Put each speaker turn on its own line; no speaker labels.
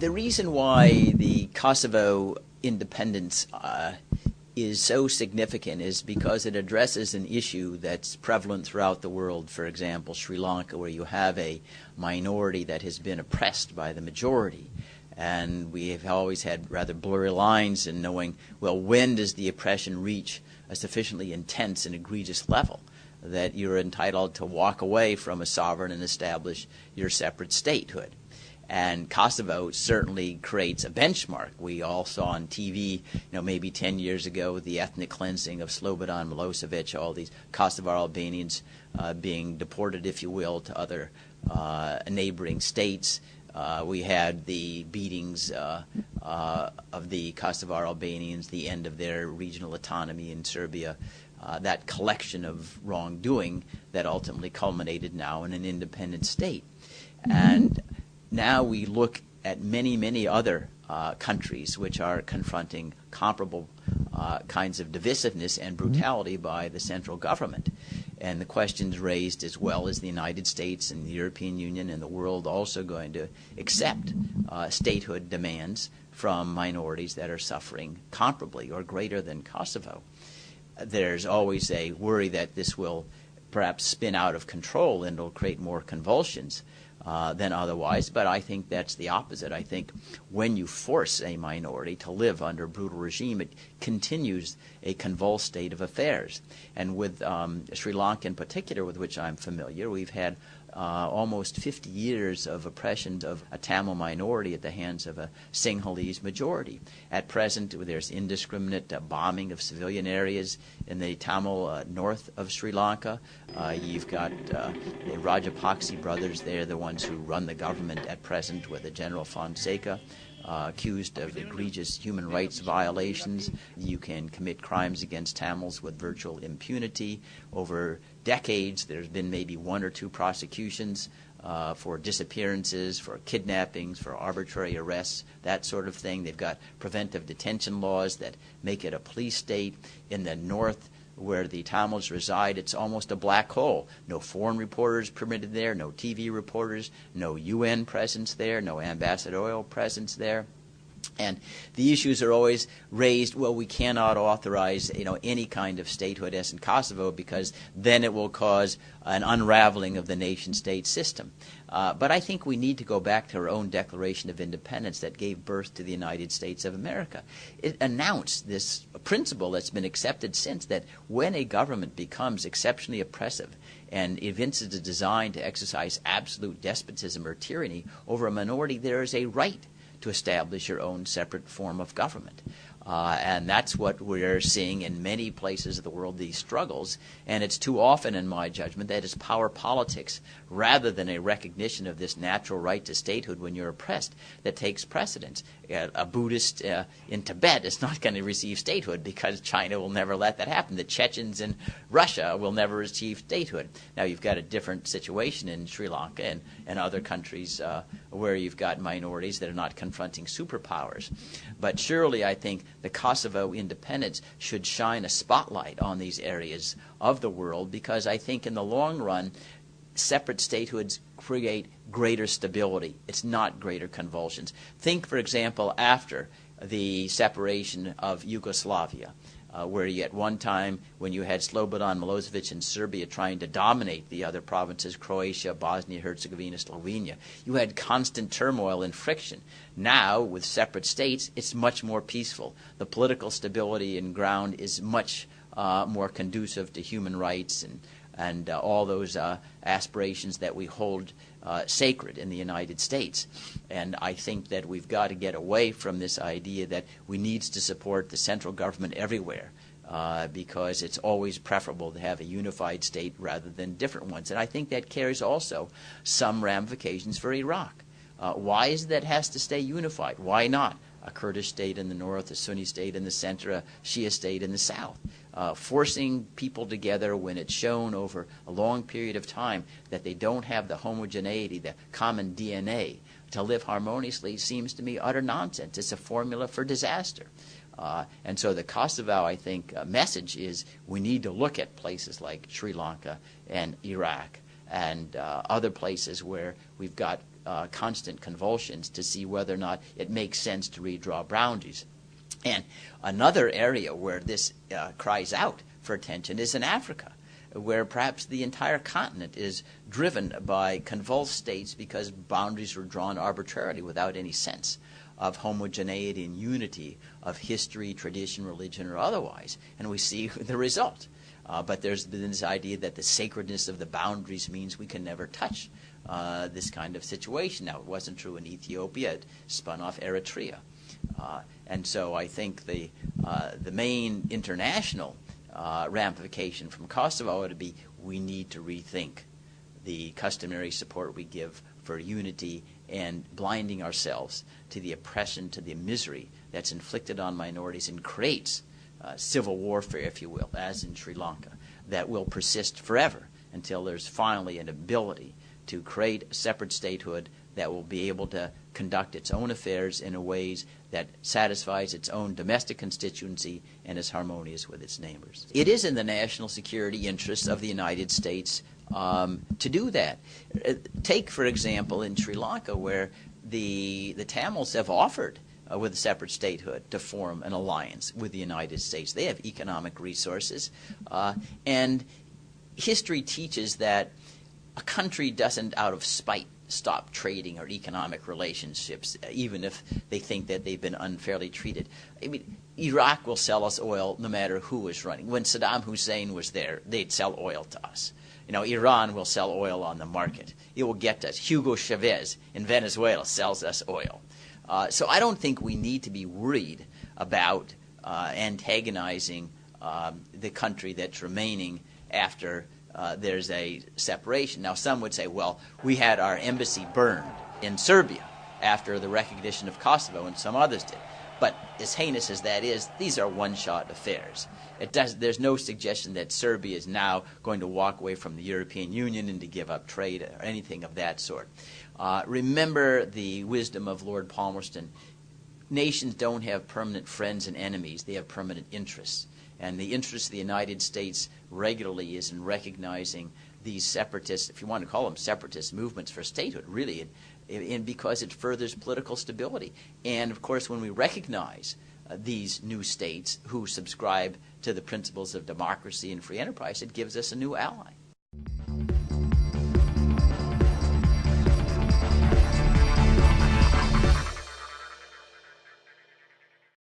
The reason why the Kosovo independence is so significant is because it addresses an issue that's prevalent throughout the world. For example, Sri Lanka, where you have a minority that has been oppressed by the majority. And we have always had rather blurry lines in knowing, well, when does the oppression reach a sufficiently intense and egregious level that you're entitled to walk away from a sovereign and establish your separate statehood. And Kosovo certainly creates a benchmark. We all saw on TV, maybe 10 years ago, the ethnic cleansing of Slobodan Milosevic, all these Kosovar Albanians being deported, if you will, to other neighboring states. We had the beatings of the Kosovar Albanians, the end of their regional autonomy in Serbia, that collection of wrongdoing that ultimately culminated now in an independent state. And now we look at many, many other countries which are confronting comparable kinds of divisiveness and brutality by the central government. And the questions raised as well as the United States and the European Union and the world also going to accept statehood demands from minorities that are suffering comparably or greater than Kosovo. There's always a worry that this will perhaps spin out of control and will create more convulsions than otherwise, but I think that's the opposite. I think when you force a minority to live under a brutal regime, it continues a convulsed state of affairs. And with Sri Lanka in particular, with which I'm familiar, we've had almost 50 years of oppression of a Tamil minority at the hands of a Sinhalese majority. At present, there's indiscriminate bombing of civilian areas in the Tamil north of Sri Lanka. You've got the Rajapaksa brothers. They're the ones who run the government at present with the General Fonseca. Accused of egregious human rights violations. You can commit crimes against Tamils with virtual impunity. Over decades, there's been maybe one or two prosecutions for disappearances, for kidnappings, for arbitrary arrests, that sort of thing. They've got preventive detention laws that make it a police state. In the north, where the Tamils reside, it's almost a black hole. No foreign reporters permitted there, no TV reporters, no UN presence there, no ambassadorial presence there. And the issues are always raised, well, we cannot authorize any kind of statehood as in Kosovo because then it will cause an unraveling of the nation-state system. But I think we need to go back to our own Declaration of Independence that gave birth to the United States of America. It announced this principle that's been accepted since, that when a government becomes exceptionally oppressive and evinces a design to exercise absolute despotism or tyranny over a minority, there is a right to establish your own separate form of government. And that's what we're seeing in many places of the world, these struggles. And it's too often, in my judgment, that it's power politics rather than a recognition of this natural right to statehood when you're oppressed that takes precedence. A Buddhist in Tibet is not going to receive statehood because China will never let that happen. The Chechens in Russia will never receive statehood. Now, you've got a different situation in Sri Lanka and other countries where you've got minorities that are not confronting superpowers. But surely, I think the Kosovo independence should shine a spotlight on these areas of the world because I think in the long run, separate statehoods create greater stability. It's not greater convulsions. Think, for example, after the separation of Yugoslavia, where you, at one time when you had Slobodan Milosevic in Serbia trying to dominate the other provinces, Croatia, Bosnia-Herzegovina, Slovenia, you had constant turmoil and friction. Now, with separate states, it's much more peaceful. The political stability and ground is much more conducive to human rights and all those aspirations that we hold sacred in the United States. And I think that we've got to get away from this idea that we need to support the central government everywhere because it's always preferable to have a unified state rather than different ones. And I think that carries also some ramifications for Iraq. Why is it that it has to stay unified? Why not a Kurdish state in the north, a Sunni state in the center, a Shia state in the south? Forcing people together when it's shown over a long period of time that they don't have the homogeneity, the common DNA to live harmoniously seems to me utter nonsense. It's a formula for disaster. And so the Kosovo, I think, message is we need to look at places like Sri Lanka and Iraq and other places where we've got constant convulsions to see whether or not it makes sense to redraw boundaries. And another area where this cries out for attention is in Africa, where perhaps the entire continent is driven by convulsed states because boundaries were drawn arbitrarily without any sense of homogeneity and unity of history, tradition, religion, or otherwise. And we see the result. But there's been this idea that the sacredness of the boundaries means we can never touch this kind of situation. Now, it wasn't true in Ethiopia. It spun off Eritrea. And so I think the main international ramification from Kosovo would be we need to rethink the customary support we give for unity and blinding ourselves to the oppression, to the misery that's inflicted on minorities and creates civil warfare, if you will, as in Sri Lanka, that will persist forever until there's finally an ability to create a separate statehood that will be able to conduct its own affairs in a ways that satisfies its own domestic constituency and is harmonious with its neighbors. It is in the national security interests of the United States to do that. Take, for example, in Sri Lanka, where the Tamils have offered with a separate statehood to form an alliance with the United States. They have economic resources, and history teaches that a country doesn't, out of spite, stop trading or economic relationships, even if they think that they've been unfairly treated. I mean, Iraq will sell us oil no matter who is running. When Saddam Hussein was there, they'd sell oil to us. You know, Iran will sell oil on the market. It will get to us. Hugo Chavez in Venezuela sells us oil. So I don't think we need to be worried about antagonizing the country that's remaining after there's a separation. Now, some would say, well, we had our embassy burned in Serbia after the recognition of Kosovo, and some others did. But as heinous as that is, these are one-shot affairs. There's no suggestion that Serbia is now going to walk away from the European Union and to give up trade or anything of that sort. Remember the wisdom of Lord Palmerston. Nations don't have permanent friends and enemies. They have permanent interests. And the interest of the United States regularly is in recognizing these separatist, if you want to call them separatist movements for statehood, really, and because it furthers political stability. And, of course, when we recognize these new states who subscribe to the principles of democracy and free enterprise, it gives us a new ally.